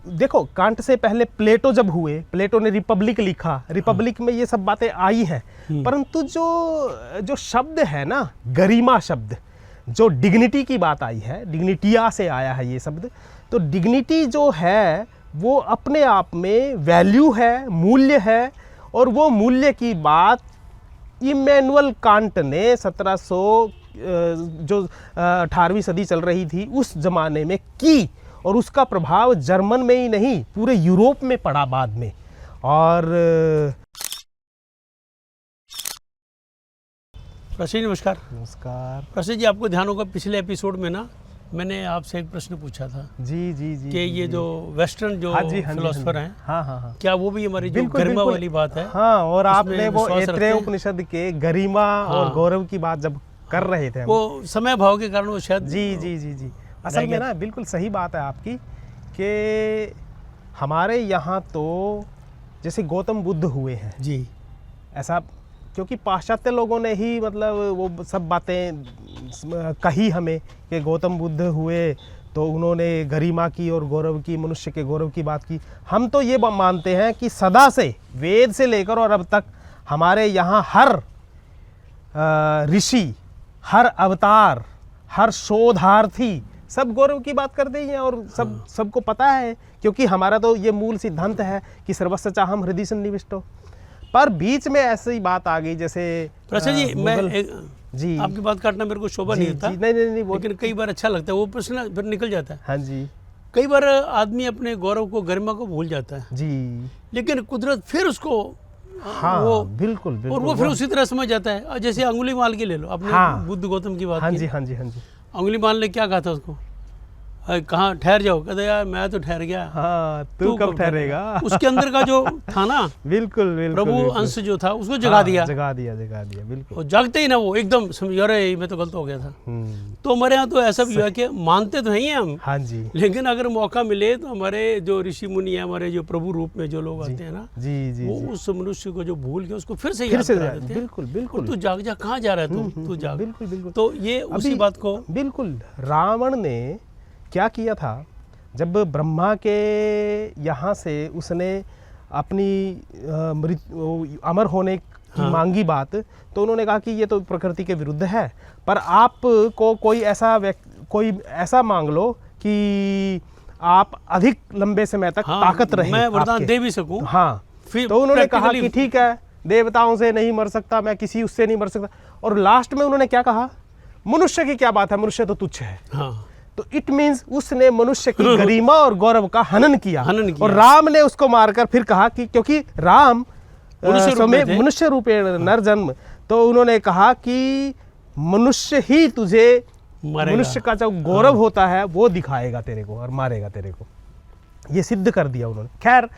देखो, can't say पहले प्लेटो जब हुए, प्लेटो ने रिपब्लिक लिखा, रिपब्लिक में ये सब बातें आई हैं, परंतु जो शब्द है ना, गरिमा शब्द, जो डिग्निटी की बात आई है, डिग्निटिया से आया है ये शब्द, तो डिग्निटी जो है वो अपने आप में वैल्यू है, मूल्य है, और वो मूल्य की बात इमैनुअल कांट ने 1700 जो 18वीं सदी चल रही थी उस जमाने में की, और उसका प्रभाव जर्मन में ही नहीं पूरे यूरोप में पड़ा बाद में। और प्रसिद्ध नमस्कार। नमस्कार प्रसिद्ध जी, आपको ध्यान होगा पिछले एपिसोड में ना मैंने आपसे एक प्रश्न पूछा था जी जी जी कि ये जो वेस्टर्न जो फिलोसफर हैं, हाँ, क्या वो भी हमारी जो गरिमा वाली बात है, हाँ, और आपने वो ऐत्रेय उपनिषद के गरिमा और गौरव की बात जब कर रहे थे, वो समय भाव के कारण वो शायद जी जी जी जी असल में ना बिल्कुल सही बात है आपकी कि हमारे यहाँ तो जैसे गौतम बुद्ध हुए हैं जी, ऐसा, क्योंकि पाश्चात्य लोगों ने ही मतलब वो सब बातें कही हमें कि गौतम बुद्ध हुए तो उन्होंने गरिमा की और गौरव की, मनुष्य के गौरव की बात की। हम तो ये मानते हैं कि सदा से, वेद से लेकर और अब तक हमारे यहाँ हर ऋषि, हर अवतार, हर शोधार्थी सब गौरव की बात करते ही हैं, और सबको पता है, क्योंकि हमारा तो ये मूल सिद्धांत है कि सर्वस्य चाहम हृदि सन्निविष्टो। पर बीच में ऐसी बात आ गई जैसे प्रसिद्ध जी, मैं जी आपकी बात काटना मेरे को शोभा नहीं था, नहीं, लेकिन कई बार अच्छा लगता है, वो प्रश्न फिर निकल जाता है। हाँ जी, कई बार आदमी अपने गौरव को, गरिमा को भूल जाता है जी, लेकिन कुदरत फिर उसको वो बिल्कुल और वो फिर उसी तरह समझ जाता है। जैसे अंगुली माल के ले लो, अपने बुद्ध गौतम की बात। हाँ जी, हाँ जी, हाँ जी। अंगुली माल ने क्या कहा था उसको, कहाँ ठहर जाओ, कहते यार मैं तो ठहर गया, हाँ, तू कब ठहरेगा। उसके अंदर का जो था ना बिल्कुल प्रभु अंश जो था उसको जगा दिया, जगा दिया बिल्कुल। और जागते ही ना वो एकदम समझ, अरे मैं तो गलत हो गया था। तो हमारे यहाँ तो ऐसा भी हुआ कि मानते तो हैं हम, हाँ जी, लेकिन अगर मौका मिले तो हमारे जो ऋषि मुनि है, हमारे जो प्रभु रूप में जो लोग आते हैं ना, जी जी, वो उस मनुष्य को जो भूल के उसको फिर से याद करा देते हैं। बिल्कुल बिल्कुल, तू जाग जा, कहाँ जा रहा है तू जाग। बिल्कुल बिल्कुल। तो ये उसी बात को बिल्कुल, रावण ने क्या किया था, जब ब्रह्मा के यहाँ से उसने अपनी अमर होने की मांगी बात, तो उन्होंने कहा कि ये तो प्रकृति के विरुद्ध है, पर आपको कोई ऐसा मांग लो कि आप अधिक लंबे समय तक ताकत रहे, मैं वरदान दे भी सकूं। हाँ, तो उन्होंने कहा कि ठीक है, देवताओं से नहीं मर सकता मैं, किसी उससे नहीं मर सकता, और लास्ट में उन्होंने क्या कहा, मनुष्य की क्या बात है, मनुष्य तो तुच्छ है। हाँ। तो इट मीन्स उसने मनुष्य की गरिमा और गौरव का हनन किया। और राम ने उसको मारकर फिर कहा कि क्योंकि राम मनुष्य रूपे नर जन्म, तो उन्होंने कहा कि मनुष्य ही तुझे, मनुष्य का जो गौरव होता है वो दिखाएगा तेरे को और मारेगा तेरे को, ये सिद्ध कर दिया उन्होंने। खैर,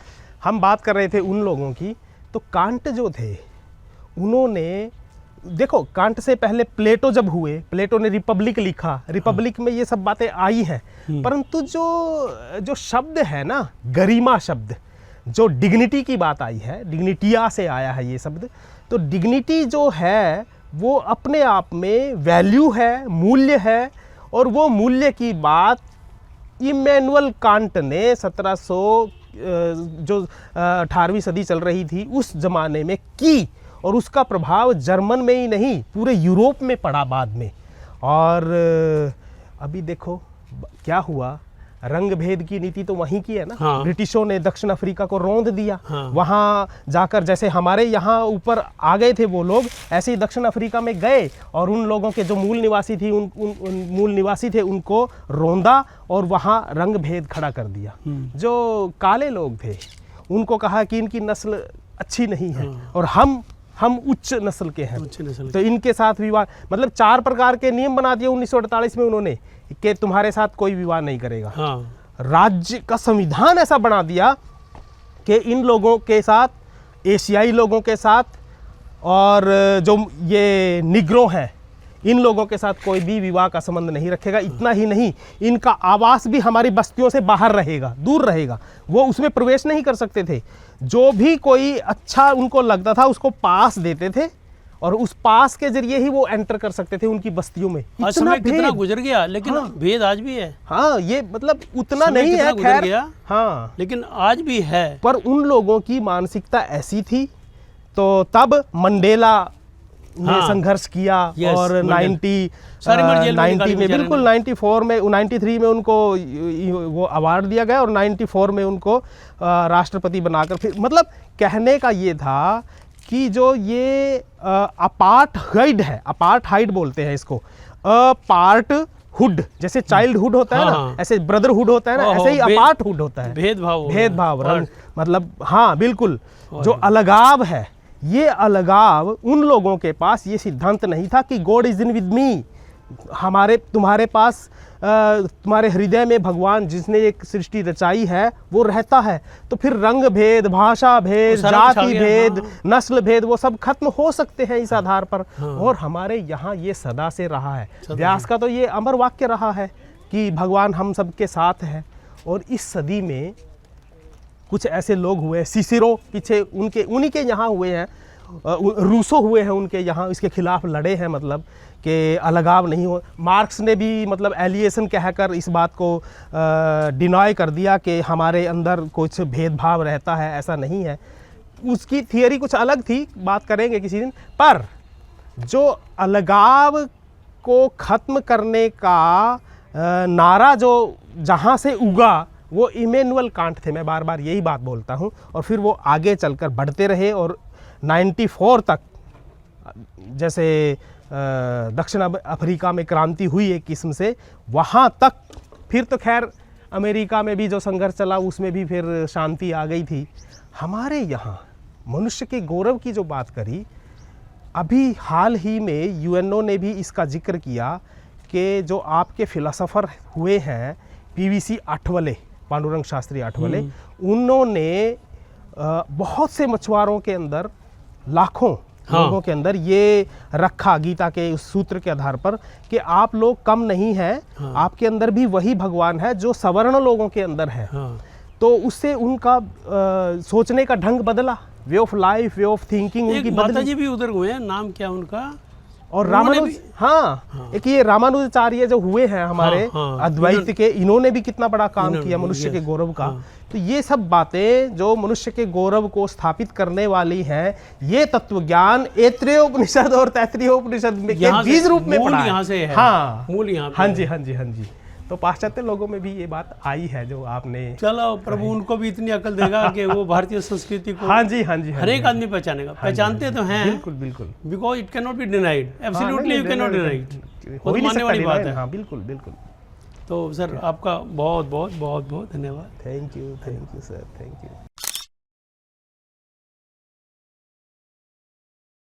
हम बात कर रहे थे उन लोगों की, तो कांट जो थे उन्होंने, देखो, कांट से पहले प्लेटो जब हुए, प्लेटो ने रिपब्लिक लिखा, रिपब्लिक में ये सब बातें आई हैं, परंतु जो शब्द है ना, गरिमा शब्द, जो डिग्निटी की बात आई है, डिग्निटिया से आया है ये शब्द, तो डिग्निटी जो है वो अपने आप में वैल्यू है, मूल्य है, और वो मूल्य की बात इमैनुअल कांट ने 1700 जो 18वीं सदी चल रही थी उस जमाने में की, और उसका प्रभाव जर्मन में ही नहीं पूरे यूरोप में पड़ा बाद में। और अभी देखो क्या हुआ, रंग भेद की नीति तो वहीं की है ना। हाँ। ब्रिटिशों ने दक्षिण अफ्रीका को रौंद दिया। हाँ। वहाँ जाकर जैसे हमारे यहाँ ऊपर आ गए थे वो लोग, ऐसे ही दक्षिण अफ्रीका में गए और उन लोगों के जो मूल निवासी थी उन मूल निवासी थे उनको रौंदा और वहाँ रंग भेद खड़ा कर दिया। जो काले लोग थे उनको कहा कि इनकी नस्ल अच्छी नहीं है। हाँ। और हम उच्च नस्ल के हैं, तो इनके साथ विवाह, मतलब 4 प्रकार के नियम बना दिए 1948 में उन्होंने कि तुम्हारे साथ कोई विवाह नहीं करेगा। हाँ। राज्य का संविधान ऐसा बना दिया कि इन लोगों के साथ, एशियाई लोगों के साथ और जो ये निग्रो हैं, इन लोगों के साथ कोई भी विवाह का संबंध नहीं रखेगा। इतना ही नहीं, इनका आवास भी हमारी बस्तियों से बाहर रहेगा, दूर रहेगा, वो उसमें प्रवेश नहीं कर सकते थे। जो भी कोई अच्छा उनको लगता था उसको पास देते थे और उस पास के जरिए ही वो एंटर कर सकते थे उनकी बस्तियों में। आज समय कितना गुजर गया, लेकिन भेद आज भी है। हाँ, ये मतलब उतना नहीं है, खैर हाँ, लेकिन आज भी है। पर उन लोगों की मानसिकता ऐसी थी। तो तब मंडेला ने संघर्ष किया और 90 में बिल्कुल 94 में 93 में उनको वो अवार्ड दिया गया और 94 में उनको राष्ट्रपति बनाकर, फिर मतलब कहने का ये था कि जो ये अपार्टहाइड है, अपार्टहाइड बोलते हैं इसको, अपार्टहुड, जैसे चाइल्डहुड होता है ना, ऐसे ब्रदरहुड होता है ना, ऐसे ही अपार्टहुड होता है, भेदभाव मतलब हाँ बिल्कुल, जो अलगाव है, ये अलगाव उन लोगों के पास ये सिद्धांत नहीं था कि God is in with me, तुम्हारे पास तुम्हारे हृदय में भगवान जिसने एक सृष्टि रचाई है वो रहता है। तो फिर रंग भेद, भाषा भेद, जाति भेद, नस्ल भेद, वो सब खत्म हो सकते हैं इस आधार पर। और हमारे यहाँ ये सदा से रहा है। व्यास का तो ये अमर वाक्य रहा है कि भगवान हम सबके साथ है। और इस सदी में कुछ ऐसे लोग हुए, सिसिरो पीछे उन्हीं के यहाँ हुए हैं, रूसो हुए हैं उनके यहाँ, इसके खिलाफ लड़े हैं, मतलब कि अलगाव नहीं हो। मार्क्स ने भी मतलब एलिएशन कहकर इस बात को डिनाय कर दिया कि हमारे अंदर कुछ भेदभाव रहता है, ऐसा नहीं है। उसकी थियरी कुछ अलग थी, बात करेंगे किसी दिन। पर जो अलगाव को ख़त्म करने का नारा जो जहाँ से उगा वो इमैनुअल कांट थे। मैं बार बार यही बात बोलता हूँ। और फिर वो आगे चलकर बढ़ते रहे और 94 तक, जैसे दक्षिण अफ्रीका में क्रांति हुई एक किस्म से, वहाँ तक फिर तो खैर अमेरिका में भी जो संघर्ष चला उसमें भी फिर शांति आ गई थी। हमारे यहाँ मनुष्य के गौरव की जो बात करी, अभी हाल ही में यूएनओ ने भी इसका जिक्र किया कि जो आपके फिलोसोफर हुए हैं पीवीसी आठवले, पांडुरंग शास्त्री आठवले, उन्होंने बहुत से मछुआरों के अंदर, लाखों लोगों के अंदर ये रखा गीता के उस सूत्र के आधार पर कि आप लोग कम नहीं हैं, आपके अंदर भी वही भगवान है जो सवर्ण लोगों के अंदर है। तो उससे उनका सोचने का ढंग बदला, way of life, way of thinking उनकी बदली। माताजी भी उधर हुए हैं, नाम क्या उनका? और रामानुज, हाँ, एक ये रामानुजाचार्य जो हुए हैं हमारे अद्वैत के, इन्होंने भी कितना बड़ा काम किया मनुष्य के गौरव का। तो ये सब बातें जो मनुष्य के गौरव को स्थापित करने वाली हैं, ये तत्वज्ञान ऐतरेयोपनिषद और तैत्तिरीयोपनिषद के बीज रूप में पढ़ा है। यहाँ से है, हाँ, मूल यहाँ पे। हाँ जी, हाँ जी, हाँ जी। तो पाश्चात्य लोगों में भी ये बात आई है जो आपने। चलो, प्रभु उनको भी इतनी अकल देगा कि वो भारतीय संस्कृति को हाँ जी, हाँ जी, हर एक आदमी पहचानेगा। पहचानते तो हैं, बिल्कुल बिल्कुल, because it can not be denied, absolutely you can not deny it, वो मानने वाली बात है। हाँ बिल्कुल बिल्कुल। तो सर आपका बहुत बहुत बहुत बहुत धन्यवाद। Thank you sir, thank you.